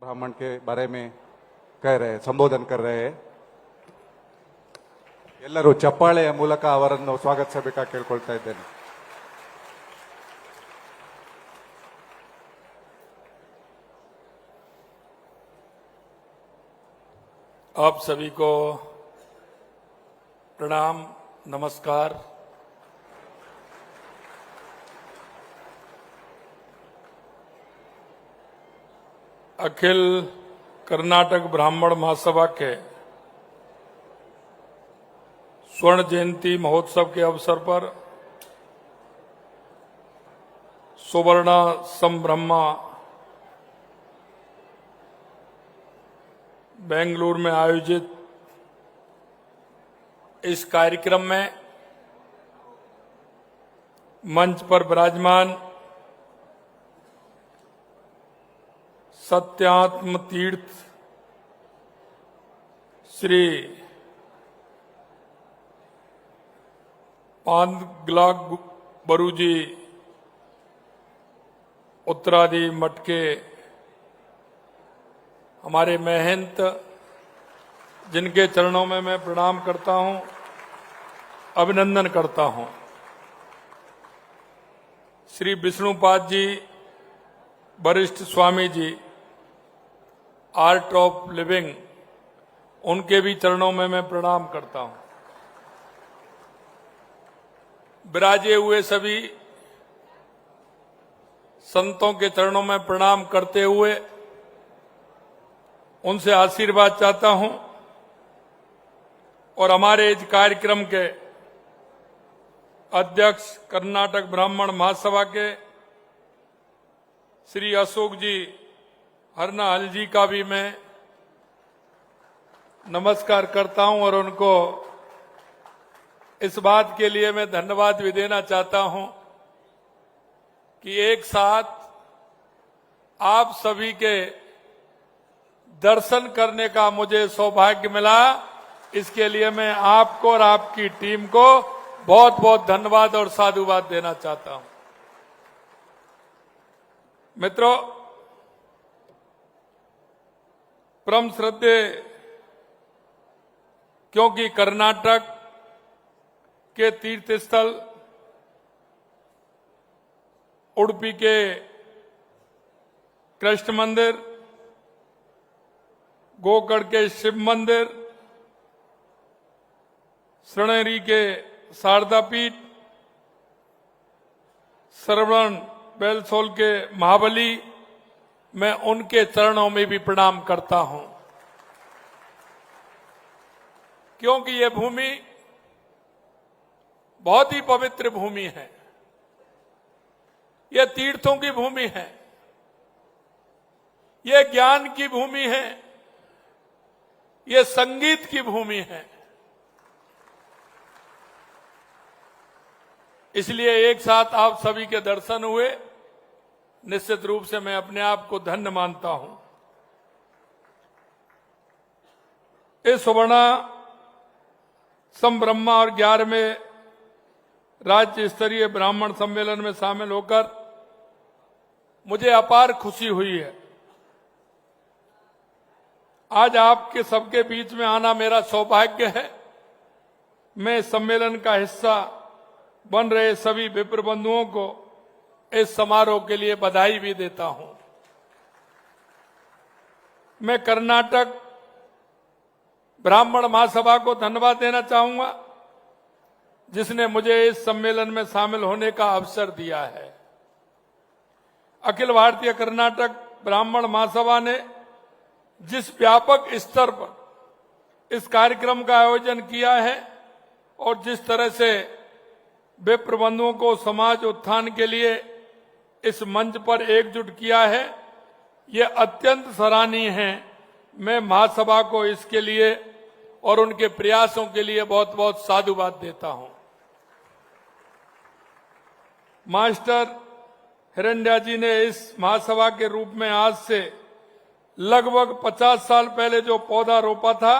ब्राह्मण के बारे में कह रहे संबोधन कर रहे हैं ಎಲ್ಲರೂ ಚಪ್ಪಾಳೆಯ ಮೂಲಕ ಅವರನ್ನು ಸ್ವಾಗತಿಸಬೇಕಾಗಿ ಕೇಳಿಕೊಳ್ತಾ ಇದ್ದೇನೆ. आप सभी को प्रणाम, नमस्कार। अखिल कर्नाटक ब्राह्मण महासभा के स्वर्ण जयंती महोत्सव के अवसर पर सुवर्ण संब्रह्मा बेंगलुरु में आयोजित इस कार्यक्रम में मंच पर विराजमान सत्यात्म तीर्थ श्री पांडगलाग बरूजी उत्तरादि मठ के हमारे महंत, जिनके चरणों में मैं प्रणाम करता हूं, अभिनंदन करता हूं, श्री विष्णुपाद जी, वरिष्ठ Swami ji, art of living, उनके भी चरणों में मैं प्रणाम करता हूं। विराजे हुए सभी संतों के चरणों में प्रणाम करते हुए उनसे आशीर्वाद चाहता हूं और हमारे इस कार्यक्रम के अध्यक्ष कर्नाटक ब्राह्मण महासभा के श्री अशोक जी हरनाहल जी का भी मैं नमस्कार करता हूं और उनको इस बात के लिए मैं धन्यवाद भी देना चाहता हूं कि एक साथ आप सभी के दर्शन करने का मुझे सौभाग्य मिला। इसके लिए मैं आपको और आपकी टीम को बहुत बहुत धन्यवाद और साधुवाद देना चाहता हूं। मित्रों, परम श्रद्धेय, क्योंकि कर्नाटक के तीर्थ स्थल उडुपी के कृष्ण मंदिर, गोकर्ण के शिव मंदिर, श्रृंगेरी के शारदा पीठ, श्रवण बेलसोल के महाबली, मैं उनके चरणों में भी प्रणाम करता हूं, क्योंकि ये भूमि बहुत ही पवित्र भूमि है। यह तीर्थों की भूमि है, यह ज्ञान की भूमि है, यह संगीत की भूमि है। इसलिए एक साथ आप सभी के दर्शन हुए, निश्चित रूप से मैं अपने आप को धन्य मानता हूं। इस सुवर्ण संब्रह्मा और 11वें राज्य स्तरीय ब्राह्मण सम्मेलन में शामिल होकर मुझे अपार खुशी हुई है। आज आपके सबके बीच में आना मेरा सौभाग्य है। मैं सम्मेलन का हिस्सा बन रहे सभी विप्र बंधुओं को इस समारोह के लिए बधाई भी देता हूं। मैं कर्नाटक ब्राह्मण महासभा को धन्यवाद देना चाहूंगा, जिसने मुझे इस सम्मेलन में शामिल होने का अवसर दिया है। अखिल भारतीय कर्नाटक ब्राह्मण महासभा ने जिस व्यापक स्तर पर इस कार्यक्रम का आयोजन किया है और जिस तरह से विप्र बंधुओं को समाज उत्थान के लिए इस मंच पर एकजुट किया है, यह अत्यंत सराहनीय है। मैं महासभा को इसके लिए और उनके प्रयासों के लिए बहुत बहुत साधुवाद देता हूं। मास्टर हिरण्या जी ने इस महासभा के रूप में आज से लगभग 50 साल पहले जो पौधा रोपा था,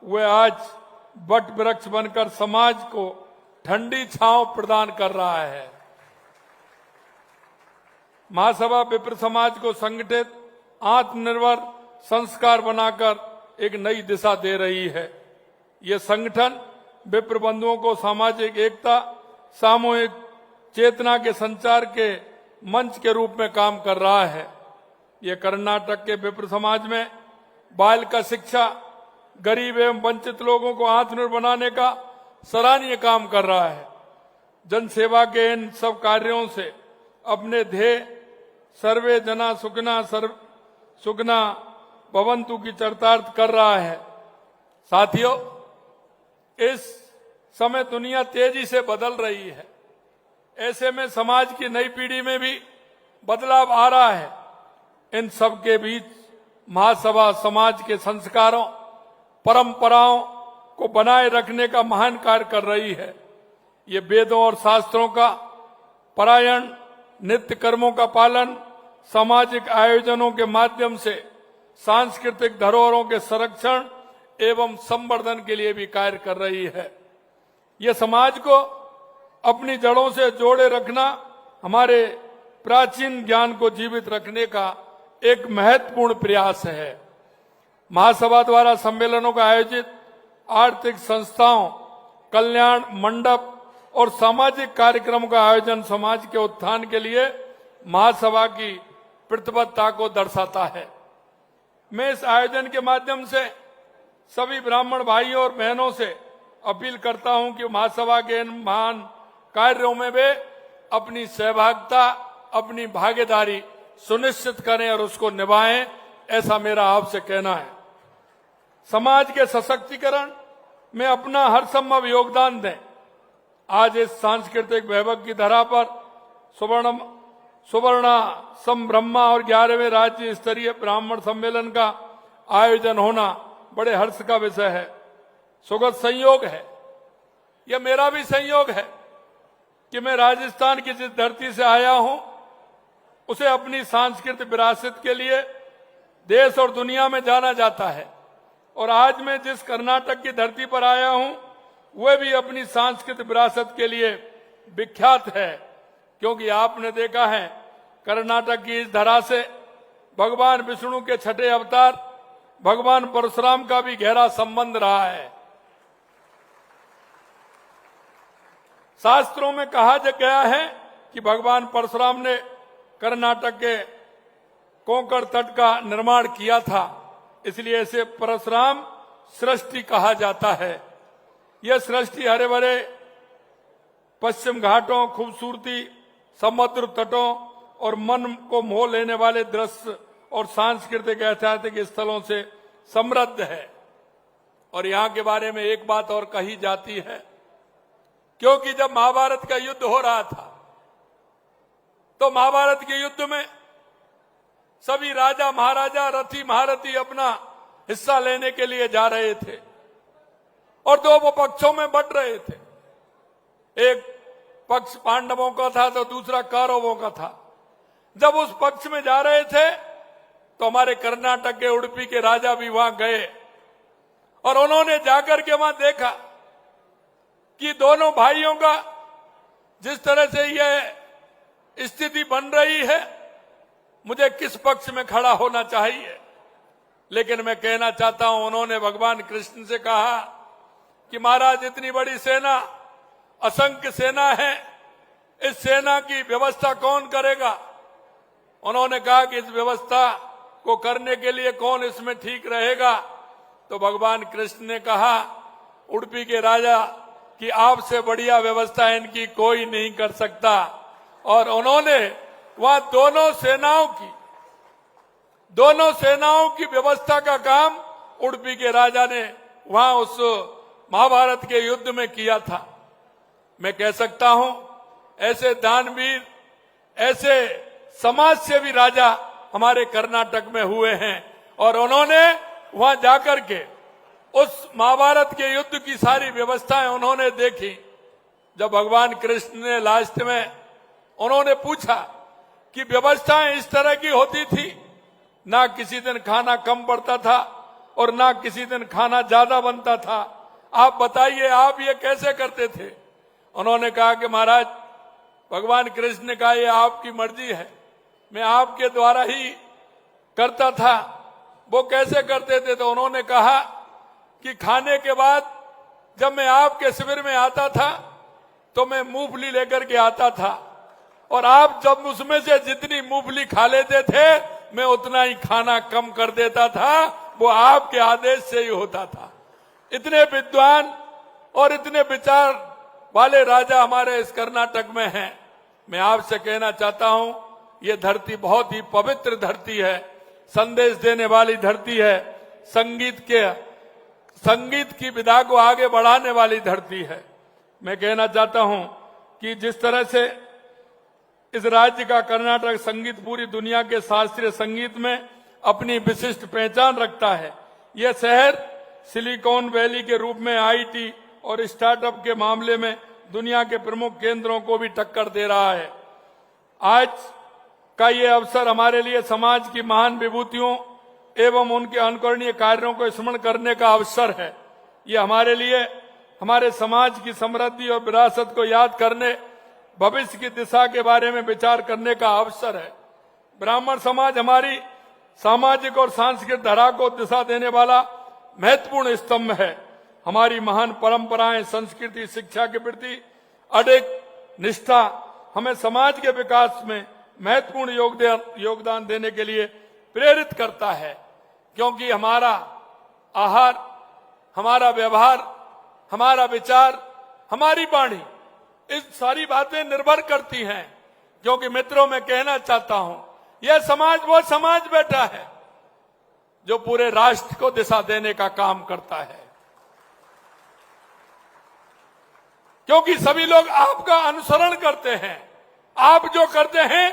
वह आज वट वृक्ष बनकर समाज को ठंडी छांव प्रदान कर रहा है। महासभा विप्र समाज को संगठित, आत्मनिर्भर संस्कार बनाकर एक नई दिशा दे रही है। ये संगठन विप्र बंधुओं को सामाजिक एकता, सामूहिक चेतना के संचार के मंच के रूप में काम कर रहा है। ये कर्नाटक के विप्र समाज में बाल का शिक्षा, गरीब एवं वंचित लोगों को आत्मनिर्भर बनाने का सराहनीय काम कर रहा है। जनसेवा के इन सब कार्यों से अपने ध्येय सर्वे जना सुखना भवन्तु की चरितार्थ कर रहा है। साथियों, इस समय दुनिया तेजी से बदल रही है। ऐसे में समाज की नई पीढ़ी में भी बदलाव आ रहा है। इन सब के बीच महासभा समाज के संस्कारों, परंपराओं को बनाए रखने का महान कार्य कर रही है। ये वेदों और शास्त्रों का पारायण, नित्य कर्मों का पालन, सामाजिक आयोजनों के माध्यम से सांस्कृतिक धरोहरों के संरक्षण एवं संवर्धन के लिए भी कार्य कर रही है। यह समाज को अपनी जड़ों से जोड़े रखना, हमारे प्राचीन ज्ञान को जीवित रखने का एक महत्वपूर्ण प्रयास है। महासभा द्वारा सम्मेलनों का आयोजित आर्थिक संस्थाओं, कल्याण मंडप और सामाजिक कार्यक्रमों का आयोजन समाज के उत्थान के लिए महासभा की प्रतिबद्धता को दर्शाता है। मैं इस आयोजन के माध्यम से सभी ब्राह्मण भाइयों और बहनों से अपील करता हूं कि महासभा के इन महान कार्यों में वे अपनी सहभागिता, अपनी भागीदारी सुनिश्चित करें और उसको निभाएं, ऐसा मेरा आपसे कहना है। समाज के सशक्तिकरण में अपना हर संभव योगदान दें। आज इस सांस्कृतिक वैभव की धरा पर सुवर्णा संब्रह्मा और 11वें राज्य स्तरीय ब्राह्मण सम्मेलन का आयोजन होना बड़े हर्ष का विषय है। सुखद संयोग है। यह मेरा भी संयोग है कि मैं राजस्थान की जिस धरती से आया हूं उसे अपनी सांस्कृतिक विरासत के लिए देश और दुनिया में जाना जाता है, और आज मैं जिस कर्नाटक की धरती पर आया हूं वह भी अपनी सांस्कृतिक विरासत के लिए विख्यात है। क्योंकि आपने देखा है, कर्नाटक की इस धरा से भगवान विष्णु के छठे अवतार भगवान परशुराम का भी गहरा संबंध रहा है। शास्त्रों में कहा गया है कि भगवान परशुराम ने कर्नाटक के कोंकण तट का निर्माण किया था, इसलिए इसे परशुराम सृष्टि कहा जाता है। यह सृष्टि हरे भरे पश्चिम घाटों, खूबसूरती, समुद्र तटों और मन को मोह लेने वाले दृश्य और सांस्कृतिक ऐतिहासिक स्थलों से समृद्ध है। और यहाँ के बारे में एक बात और कही जाती है, क्योंकि जब महाभारत का युद्ध हो रहा था तो महाभारत के युद्ध में सभी राजा महाराजा, रथी महारथी अपना हिस्सा लेने के लिए जा रहे थे और दो पक्षों में बंट रहे थे। एक पक्ष पांडवों का था तो दूसरा कौरवों का था। जब उस पक्ष में जा रहे थे तो हमारे कर्नाटक के उडुपी के राजा भी वहां गए और उन्होंने जाकर के वहां देखा कि दोनों भाइयों का जिस तरह से यह स्थिति बन रही है, मुझे किस पक्ष में खड़ा होना चाहिए। लेकिन मैं कहना चाहता हूं, उन्होंने भगवान कृष्ण से कहा कि महाराज, इतनी बड़ी सेना, असंख्य सेना है, इस सेना की व्यवस्था कौन करेगा। उन्होंने कहा कि इस व्यवस्था को करने के लिए कौन इसमें ठीक रहेगा। तो भगवान कृष्ण ने कहा उडुपी के राजा कि आपसे बढ़िया व्यवस्था इनकी कोई नहीं कर सकता। और उन्होंने वहां दोनों सेनाओं की व्यवस्था का काम उडुपी के राजा ने वहां उस महाभारत के युद्ध में किया था। मैं कह सकता हूं, ऐसे दानवीर, ऐसे समाज सेवी राजा हमारे कर्नाटक में हुए हैं और उन्होंने वहां जाकर के उस महाभारत के युद्ध की सारी व्यवस्थाएं उन्होंने देखी। जब भगवान कृष्ण ने लास्ट में उन्होंने पूछा कि व्यवस्थाएं इस तरह की होती थी, ना किसी दिन खाना कम पड़ता था और ना किसी दिन खाना ज्यादा बनता था, आप बताइए आप ये कैसे करते थे। उन्होंने कहा कि महाराज, भगवान कृष्ण ने कहा ये आपकी मर्जी है, मैं आपके द्वारा ही करता था। वो कैसे करते थे, तो उन्होंने कहा कि खाने के बाद जब मैं आपके शिविर में आता था तो मैं मूंगफली लेकर के आता था, और आप जब उसमें से जितनी मूंगफली खा लेते थे मैं उतना ही खाना कम कर देता था। वो आपके आदेश से ही होता था। इतने विद्वान और इतने विचार वाले राजा हमारे इस कर्नाटक में हैं। मैं आपसे कहना चाहता हूं, ये धरती बहुत ही पवित्र धरती है, संदेश देने वाली धरती है, संगीत की विधा को आगे बढ़ाने वाली धरती है। मैं कहना चाहता हूं कि जिस तरह से इस राज्य का कर्नाटक संगीत पूरी दुनिया के शास्त्रीय संगीत में अपनी विशिष्ट पहचान रखता है। यह शहर सिलिकॉन वैली के रूप में आईटी और स्टार्टअप के मामले में दुनिया के प्रमुख केंद्रों को भी टक्कर दे रहा है। आज का ये अवसर हमारे लिए समाज की महान विभूतियों एवं उनके अनुकरणीय कार्यों को स्मरण करने का अवसर है। ये हमारे लिए हमारे समाज की समृद्धि और विरासत को याद करने, भविष्य की दिशा के बारे में विचार करने का अवसर है। ब्राह्मण समाज हमारी सामाजिक और सांस्कृतिक धारा को दिशा देने वाला महत्वपूर्ण स्तंभ है। हमारी महान परंपराएं, संस्कृति, शिक्षा के प्रति अडिग निष्ठा हमें समाज के विकास में महत्वपूर्ण योगदान देने के लिए प्रेरित करता है, क्योंकि हमारा आहार, हमारा व्यवहार, हमारा विचार, हमारी वाणी, इस सारी बातें निर्भर करती हैं। क्योंकि मित्रों, मैं कहना चाहता हूं, यह समाज वो समाज बैठा है जो पूरे राष्ट्र को दिशा देने का काम करता है। क्योंकि सभी लोग आपका अनुसरण करते हैं। आप जो करते हैं,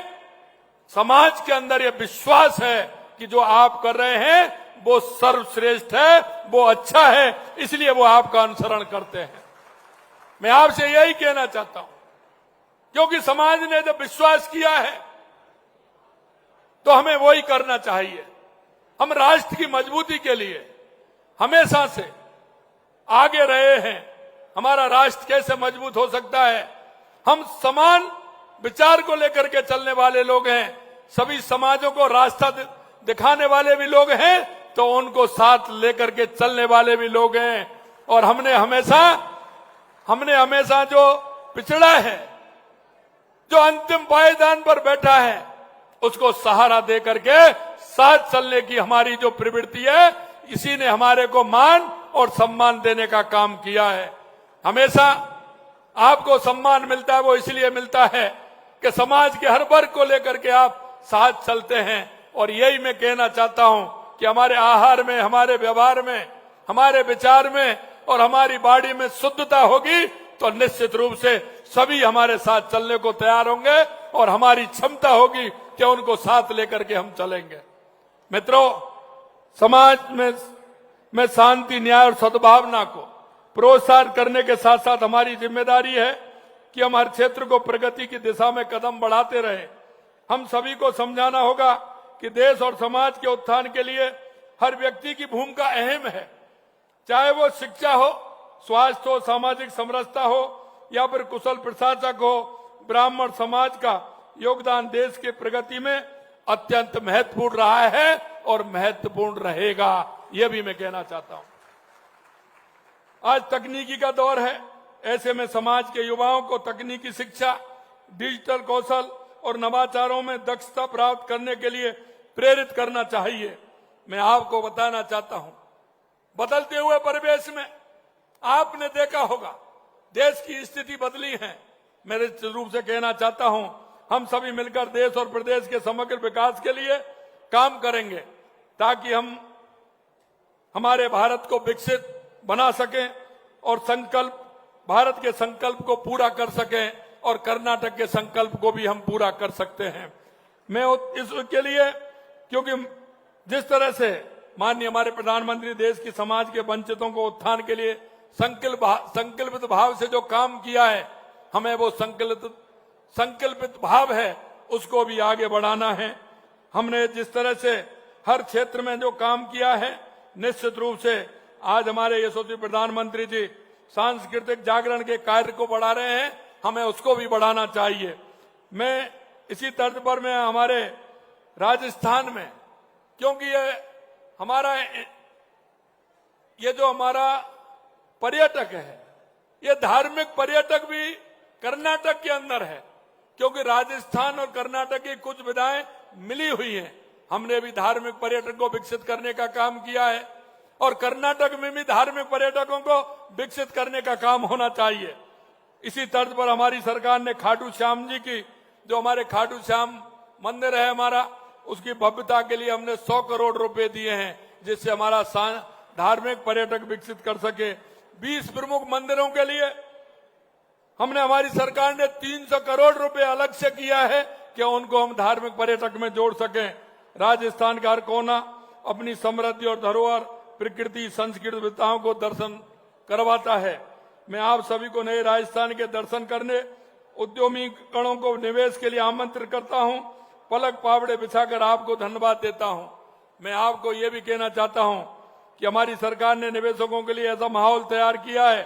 समाज के अंदर यह विश्वास है कि जो आप कर रहे हैं वो सर्वश्रेष्ठ है, वो अच्छा है, इसलिए वो आपका अनुसरण करते हैं। मैं आपसे यही कहना चाहता हूं, क्योंकि समाज ने जब विश्वास किया है तो हमें वही करना चाहिए। हम राष्ट्र की मजबूती के लिए हमेशा से आगे रहे हैं। हमारा राष्ट्र कैसे मजबूत हो सकता है? हम समान विचार को लेकर के चलने वाले लोग हैं, सभी समाजों को रास्ता दिखाने वाले भी लोग हैं, तो उनको साथ लेकर के चलने वाले भी लोग हैं। और हमने हमेशा जो पिछड़ा है, जो अंतिम पायदान पर बैठा है, उसको सहारा दे करके साथ चलने की हमारी जो प्रवृत्ति है, इसी ने हमारे को मान और सम्मान देने का काम किया है। हमेशा आपको सम्मान मिलता है, वो इसलिए मिलता है कि समाज के हर वर्ग को लेकर के आप साथ चलते हैं। और यही मैं कहना चाहता हूं कि हमारे आहार में, हमारे व्यवहार में, हमारे विचार में और हमारी वाणी में शुद्धता होगी तो निश्चित रूप से सभी हमारे साथ चलने को तैयार होंगे और हमारी क्षमता होगी कि उनको साथ लेकर के हम चलेंगे। मित्रों, समाज में शांति, न्याय और सद्भावना को प्रोत्साहन करने के साथ साथ हमारी जिम्मेदारी है कि हम हर क्षेत्र को प्रगति की दिशा में कदम बढ़ाते रहें। हम सभी को समझाना होगा कि देश और समाज के उत्थान के लिए हर व्यक्ति की भूमिका अहम है, चाहे वो शिक्षा हो, स्वास्थ्य हो, सामाजिक समरसता हो या फिर कुशल प्रशासक हो। ब्राह्मण समाज का योगदान देश की प्रगति में अत्यंत महत्वपूर्ण रहा है और महत्वपूर्ण रहेगा, यह भी मैं कहना चाहता हूं। आज तकनीकी का दौर है, ऐसे में समाज के युवाओं को तकनीकी शिक्षा, डिजिटल कौशल और नवाचारों में दक्षता प्राप्त करने के लिए प्रेरित करना चाहिए। मैं आपको बताना चाहता हूं, बदलते हुए परिवेश में आपने देखा होगा देश की स्थिति बदली है। मैं निश्चित रूप से कहना चाहता हूं, हम सभी मिलकर देश और प्रदेश के समग्र विकास के लिए काम करेंगे ताकि हम हमारे भारत को विकसित बना सकें और भारत के संकल्प को पूरा कर सकें और कर्नाटक के संकल्प को भी हम पूरा कर सकते हैं। मैं इसके लिए, क्योंकि जिस तरह से माननीय हमारे प्रधानमंत्री देश की समाज के वंचितों को उत्थान के लिए संकल्पित भाव से जो काम किया है, हमें वो संकल्पित भाव है उसको भी आगे बढ़ाना है। हमने जिस तरह से हर क्षेत्र में जो काम किया है, निश्चित रूप से आज हमारे यशस्वी प्रधानमंत्री जी सांस्कृतिक जागरण के कार्य को बढ़ा रहे हैं, हमें उसको भी बढ़ाना चाहिए। मैं इसी तर्ज पर मैं हमारे राजस्थान में, क्योंकि ये हमारा ये जो हमारा पर्यटक है, ये धार्मिक पर्यटक भी कर्नाटक के अंदर है, क्योंकि राजस्थान और कर्नाटक की कुछ विधाएं मिली हुई हैं। हमने भी धार्मिक पर्यटन को विकसित करने का काम किया है और कर्नाटक में भी धार्मिक पर्यटकों को विकसित करने का काम होना चाहिए। इसी तर्ज पर हमारी सरकार ने खाटू श्याम जी की, जो हमारे खाटू श्याम मंदिर है हमारा, उसकी भव्यता के लिए हमने 100 करोड़ रुपए दिए हैं, जिससे हमारा धार्मिक पर्यटक विकसित कर सके। 20 प्रमुख मंदिरों के लिए हमने, हमारी सरकार ने 300 करोड़ रुपए अलग से किया है कि उनको हम धार्मिक पर्यटक में जोड़ सकें। राजस्थान का हर कोना अपनी समृद्धि और धरोहर, प्रकृति, संस्कृति विविधताओं को दर्शन करवाता है। मैं आप सभी को नए राजस्थान के दर्शन करने, उद्यमीकरणों को निवेश के लिए आमंत्रित करता हूं। पलक पावड़े बिछाकर आपको धन्यवाद देता हूं। मैं आपको ये भी कहना चाहता हूं कि हमारी सरकार ने निवेशकों के लिए ऐसा माहौल तैयार किया है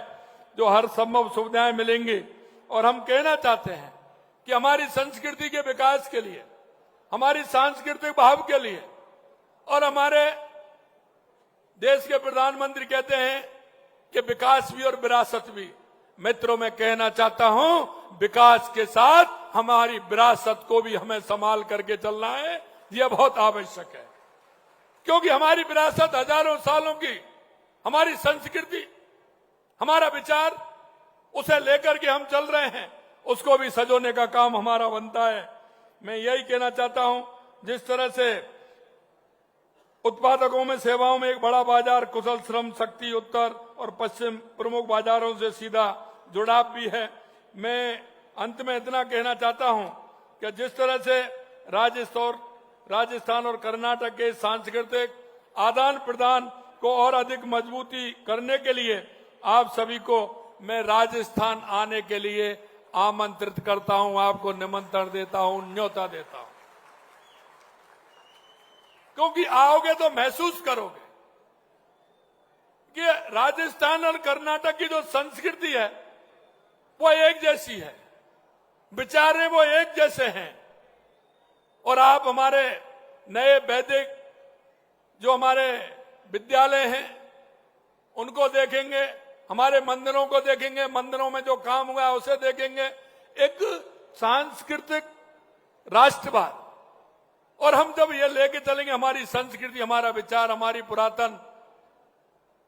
जो हर संभव सुविधाएं मिलेंगी। और हम कहना चाहते हैं कि हमारी संस्कृति के विकास के लिए, हमारी सांस्कृतिक भाव के लिए, और हमारे देश के प्रधानमंत्री कहते हैं कि विकास भी और विरासत भी। मित्रों, मैं कहना चाहता हूं, विकास के साथ हमारी विरासत को भी हमें संभाल करके चलना है। यह बहुत आवश्यक है, क्योंकि हमारी विरासत हजारों सालों की, हमारी संस्कृति, हमारा विचार, उसे लेकर के हम चल रहे हैं, उसको भी सजोने का काम हमारा बनता है। मैं यही कहना चाहता हूं, जिस तरह से उत्पादकों में, सेवाओं में एक बड़ा बाजार, कुशल श्रम शक्ति उत्तर और पश्चिम प्रमुख बाजारों से सीधा जुड़ाव भी है। मैं अंत में इतना कहना चाहता हूं कि जिस तरह से राजस्थान और कर्नाटक के सांस्कृतिक आदान प्रदान को और अधिक मजबूती करने के लिए आप सभी को मैं राजस्थान आने के लिए आमंत्रित करता हूं, आपको निमंत्रण देता हूं, न्योता देता हूं, क्योंकि आओगे तो महसूस करोगे कि राजस्थान और कर्नाटक की जो संस्कृति है वो एक जैसी है, विचारे वो एक जैसे हैं। और आप हमारे नए वैदिक जो हमारे विद्यालय हैं उनको देखेंगे, हमारे मंदिरों को देखेंगे, मंदिरों में जो काम हुआ है उसे देखेंगे, एक सांस्कृतिक राष्ट्रवाद। और हम जब ये लेके चलेंगे हमारी संस्कृति, हमारा विचार, हमारी पुरातन,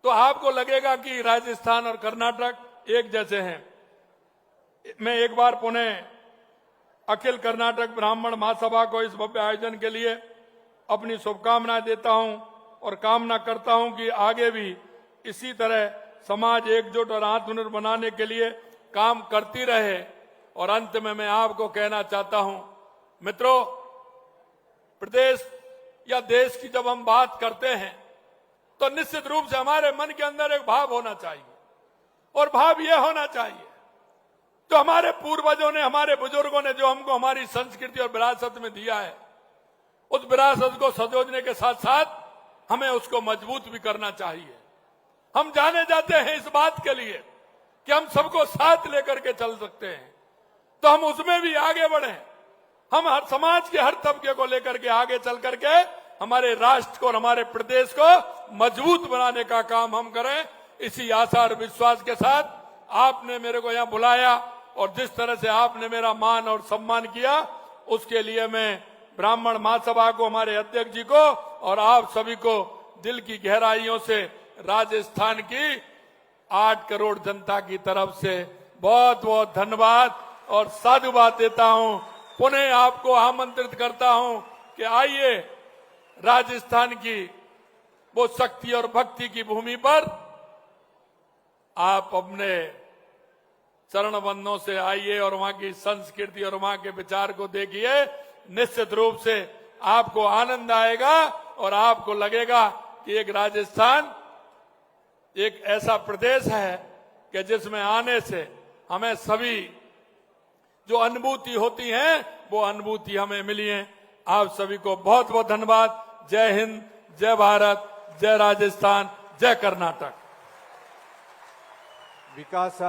तो आपको लगेगा कि राजस्थान और कर्नाटक एक जैसे हैं। मैं एक बार पुनः अखिल कर्नाटक ब्राह्मण महासभा को इस भव्य आयोजन के लिए अपनी शुभकामनाएं देता हूं और कामना करता हूं कि आगे भी इसी तरह समाज एकजुट और आत्मनिर्भर बनाने के लिए काम करती रहे। और अंत में मैं आपको कहना चाहता हूं, मित्रों, प्रदेश या देश की जब हम बात करते हैं तो निश्चित रूप से हमारे मन के अंदर एक भाव होना चाहिए, और भाव यह होना चाहिए तो हमारे पूर्वजों ने, हमारे बुजुर्गों ने जो हमको हमारी संस्कृति और विरासत में दिया है, उस विरासत को संजोने के साथ साथ हमें उसको मजबूत भी करना चाहिए। हम जाने जाते हैं इस बात के लिए कि हम सबको साथ लेकर के चल सकते हैं, तो हम उसमें भी आगे बढ़े। हम हर समाज के हर तबके को लेकर के आगे चल करके हमारे राष्ट्र को और हमारे प्रदेश को मजबूत बनाने का काम हम करें। इसी आशा और विश्वास के साथ आपने मेरे को यहाँ बुलाया और जिस तरह से आपने मेरा मान और सम्मान किया, उसके लिए मैं ब्राह्मण महासभा को, हमारे अध्यक्ष जी को और आप सभी को दिल की गहराइयों से राजस्थान की 8 करोड़ जनता की तरफ से बहुत बहुत धन्यवाद और साधुवाद देता हूं। पुनः आपको आमंत्रित करता हूं कि आइए राजस्थान की वो शक्ति और भक्ति की भूमि पर आप अपने चरण बंधों से आइए और वहां की संस्कृति और वहां के विचार को देखिए। निश्चित रूप से आपको आनंद आएगा और आपको लगेगा कि एक राजस्थान एक ऐसा प्रदेश है कि जिसमें आने से हमें सभी जो अनुभूति होती है वो अनुभूति हमें मिली है। आप सभी को बहुत बहुत धन्यवाद। जय हिंद, जय भारत, जय राजस्थान, जय कर्नाटक। विकास